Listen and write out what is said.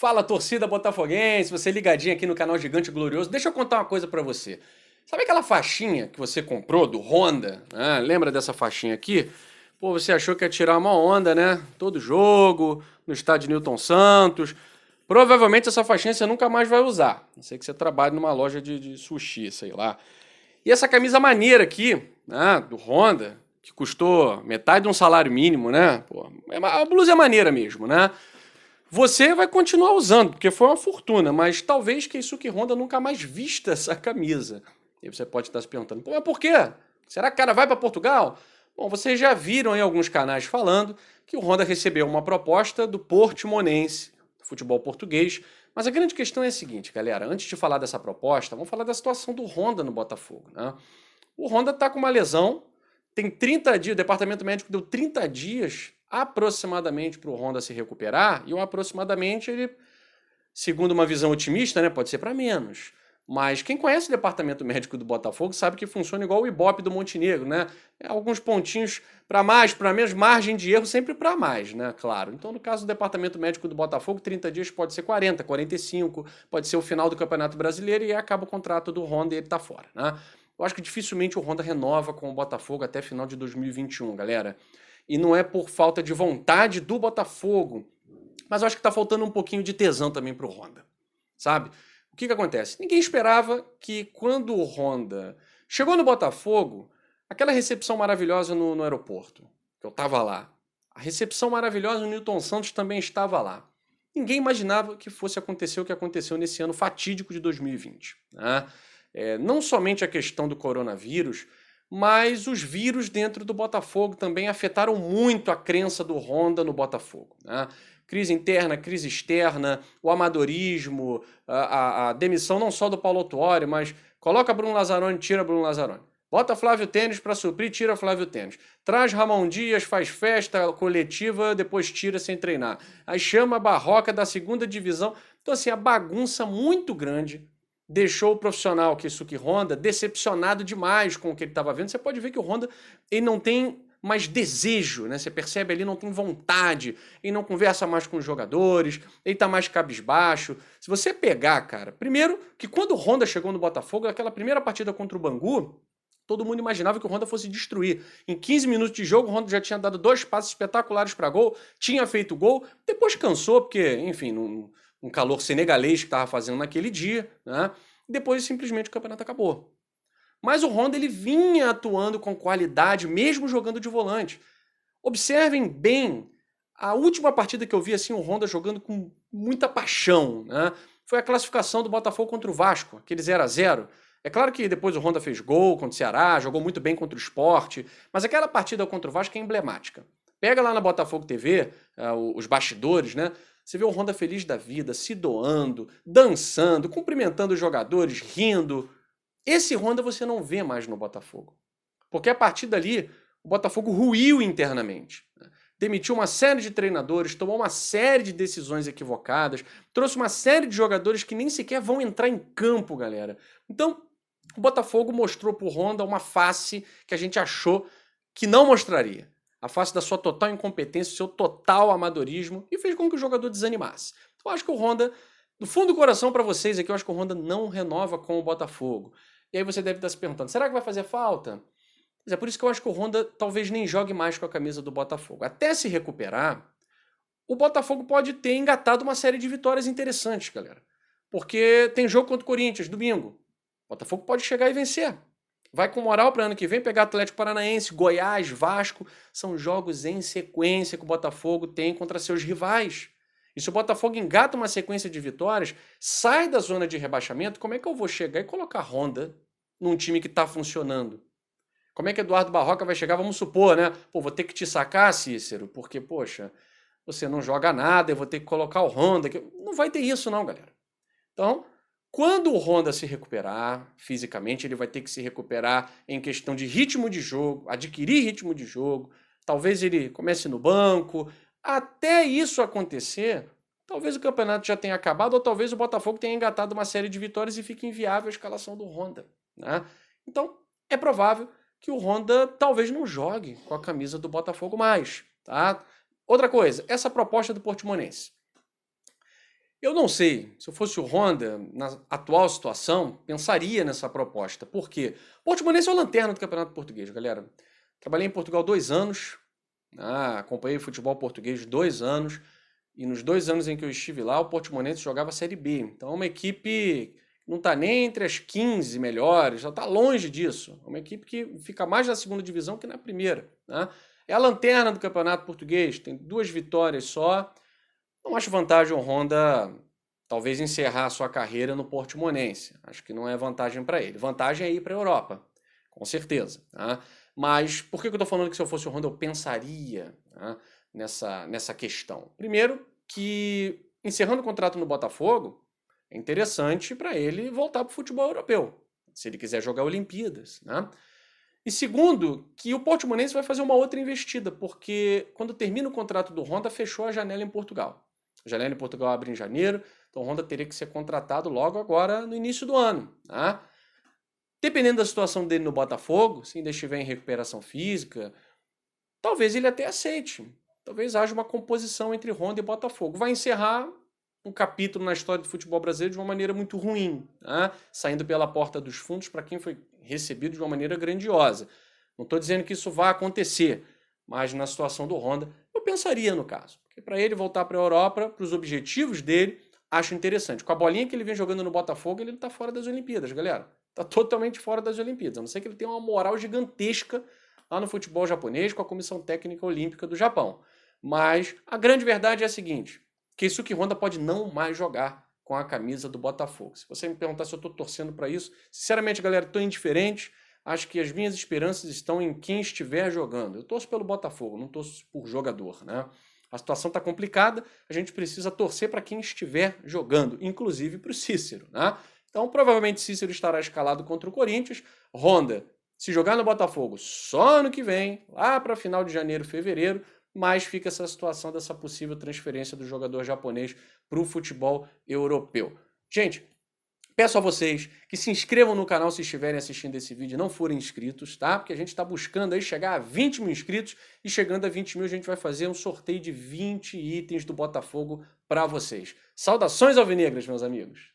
Fala, torcida botafoguense, você ligadinho aqui no canal Gigante Glorioso. Deixa eu contar uma coisa pra você. Sabe aquela faixinha que você comprou do Honda? Lembra dessa faixinha aqui? Pô, você achou que ia tirar uma onda, né? Todo jogo, no estádio Newton Santos. Provavelmente essa faixinha você nunca mais vai usar. A não ser que você trabalhe numa loja de sushi, sei lá. E essa camisa maneira aqui, né, do Honda, que custou metade de um salário mínimo, né? Pô, a blusa é maneira mesmo, né? Você vai continuar usando, porque foi uma fortuna, mas talvez Keisuke Honda nunca mais vista essa camisa. E você pode estar se perguntando, pô, mas por quê? Será que o cara vai para Portugal? Bom, vocês já viram em alguns canais falando que o Honda recebeu uma proposta do Portimonense, do futebol português. Mas a grande questão é a seguinte, galera, antes de falar dessa proposta, vamos falar da situação do Honda no Botafogo, né? O Honda está com uma lesão, tem 30 dias, o departamento médico deu 30 dias aproximadamente para o Honda se recuperar, e um aproximadamente, ele, segundo uma visão otimista, né, pode ser para menos. Mas quem conhece o departamento médico do Botafogo sabe que funciona igual o Ibope do Montenegro, né? Alguns pontinhos para mais, para menos, margem de erro sempre para mais, né? Claro. Então, no caso do departamento médico do Botafogo, 30 dias pode ser 40, 45, pode ser o final do Campeonato Brasileiro e acaba o contrato do Honda e ele tá fora, né? Eu acho que dificilmente o Honda renova com o Botafogo até final de 2021, galera. E não é por falta de vontade do Botafogo, mas eu acho que tá faltando um pouquinho de tesão também pro Honda, sabe? O que acontece? Ninguém esperava que quando o Honda chegou no Botafogo, aquela recepção maravilhosa no aeroporto, que eu estava lá, a recepção maravilhosa no Newton Santos também estava lá. Ninguém imaginava que fosse acontecer o que aconteceu nesse ano fatídico de 2020. Né? Não somente a questão do coronavírus, mas os vírus dentro do Botafogo também afetaram muito a crença do Honda no Botafogo. Né? Crise interna, crise externa, o amadorismo, a demissão não só do Paulo Autuori, mas coloca Bruno Lazzaroni, tira Bruno Lazzaroni. Bota Flávio Tênis para suprir, tira Flávio Tênis. Traz Ramon Dias, faz festa coletiva, depois tira sem treinar. Aí chama a Barroca da segunda divisão. Então, assim, a bagunça muito grande deixou o profissional Keisuke Honda decepcionado demais com o que ele estava vendo. Você pode ver que o Honda ele não tem mais desejo, né? Você percebe ali, não tem vontade, ele não conversa mais com os jogadores, ele tá mais cabisbaixo. Se você pegar, cara, primeiro que quando o Honda chegou no Botafogo, aquela primeira partida contra o Bangu, todo mundo imaginava que o Honda fosse destruir. Em 15 minutos de jogo, o Honda já tinha dado 2 passes espetaculares para gol, tinha feito gol, depois cansou, porque, enfim, um calor senegalês que estava fazendo naquele dia, né? Depois simplesmente o campeonato acabou. Mas o Honda ele vinha atuando com qualidade, mesmo jogando de volante. Observem bem, a última partida que eu vi assim o Honda jogando com muita paixão, né? Foi a classificação do Botafogo contra o Vasco, aquele 0-0. É claro que depois o Honda fez gol contra o Ceará, jogou muito bem contra o Sport, mas aquela partida contra o Vasco é emblemática. Pega lá na Botafogo TV, os bastidores, né? Você vê o Honda feliz da vida, se doando, dançando, cumprimentando os jogadores, rindo. Esse Honda você não vê mais no Botafogo. Porque a partir dali, o Botafogo ruiu internamente. Demitiu uma série de treinadores, tomou uma série de decisões equivocadas, trouxe uma série de jogadores que nem sequer vão entrar em campo, galera. Então, o Botafogo mostrou pro Honda uma face que a gente achou que não mostraria. A face da sua total incompetência, do seu total amadorismo, e fez com que o jogador desanimasse. Então, eu acho que o Honda, do fundo do coração para vocês aqui, eu acho que o Honda não renova com o Botafogo. E aí você deve estar se perguntando, será que vai fazer falta? É por isso que eu acho que o Honda talvez nem jogue mais com a camisa do Botafogo. Até se recuperar, o Botafogo pode ter engatado uma série de vitórias interessantes, galera. Porque tem jogo contra o Corinthians, domingo. O Botafogo pode chegar e vencer. Vai com moral para ano que vem pegar Atlético Paranaense, Goiás, Vasco. São jogos em sequência que o Botafogo tem contra seus rivais. E se o Botafogo engata uma sequência de vitórias, sai da zona de rebaixamento, como é que eu vou chegar e colocar Honda num time que está funcionando? Como é que Eduardo Barroca vai chegar? Vamos supor, né? Pô, vou ter que te sacar, Cícero, porque, poxa, você não joga nada, eu vou ter que colocar o Honda. Não vai ter isso, não, galera. Então, quando o Honda se recuperar fisicamente, ele vai ter que se recuperar em questão de ritmo de jogo, adquirir ritmo de jogo. Talvez ele comece no banco. Até isso acontecer, talvez o campeonato já tenha acabado, ou talvez o Botafogo tenha engatado uma série de vitórias e fique inviável a escalação do Honda, né? Então, é provável que o Honda talvez não jogue com a camisa do Botafogo mais, tá? Outra coisa, essa proposta do Portimonense. Eu não sei, se eu fosse o Honda, na atual situação, pensaria nessa proposta. Por quê? O Portimonense é o lanterna do Campeonato Português, galera. Trabalhei em Portugal 2 anos, acompanhei futebol português 2 anos, e nos 2 anos em que eu estive lá, o Portimonense jogava a Série B. Então é uma equipe que não está nem entre as 15 melhores, já está longe disso. É uma equipe que fica mais na segunda divisão que na primeira, né? É a lanterna do Campeonato Português, tem 2 vitórias só. Não acho vantagem o Honda talvez encerrar a sua carreira no Portimonense. Acho que não é vantagem para ele. Vantagem é ir para a Europa, com certeza. Tá? Mas por que eu estou falando que se eu fosse o Honda eu pensaria, tá, nessa questão? Primeiro, que encerrando o contrato no Botafogo, é interessante para ele voltar para o futebol europeu, se ele quiser jogar Olimpíadas. Né? E segundo, que o Portimonense vai fazer uma outra investida, porque quando termina o contrato do Honda, fechou a janela em Portugal. A janela em Portugal abre em janeiro, então o Honda teria que ser contratado logo agora no início do ano. Tá? Dependendo da situação dele no Botafogo, se ainda estiver em recuperação física, talvez ele até aceite. Talvez haja uma composição entre Honda e Botafogo. Vai encerrar um capítulo na história do futebol brasileiro de uma maneira muito ruim, tá? Saindo pela porta dos fundos para quem foi recebido de uma maneira grandiosa. Não estou dizendo que isso vai acontecer, mas na situação do Honda, eu pensaria no caso. Porque para ele voltar para a Europa, para os objetivos dele, acho interessante. Com a bolinha que ele vem jogando no Botafogo, ele está fora das Olimpíadas, galera. Está totalmente fora das Olimpíadas. A não ser que ele tenha uma moral gigantesca lá no futebol japonês com a Comissão Técnica Olímpica do Japão. Mas a grande verdade é a seguinte: Keisuke Honda pode não mais jogar com a camisa do Botafogo. Se você me perguntar se eu estou torcendo para isso, sinceramente, galera, estou indiferente. Acho que as minhas esperanças estão em quem estiver jogando. Eu torço pelo Botafogo, não torço por jogador, né? A situação está complicada, a gente precisa torcer para quem estiver jogando, inclusive para o Cícero, né? Então, provavelmente Cícero estará escalado contra o Corinthians. Honda, se jogar no Botafogo só ano que vem, lá para final de janeiro, fevereiro, mas fica essa situação dessa possível transferência do jogador japonês para o futebol europeu. Gente, peço a vocês que se inscrevam no canal se estiverem assistindo esse vídeo e não forem inscritos, tá? Porque a gente está buscando aí chegar a 20 mil inscritos e chegando a 20 mil a gente vai fazer um sorteio de 20 itens do Botafogo para vocês. Saudações alvinegras, meus amigos!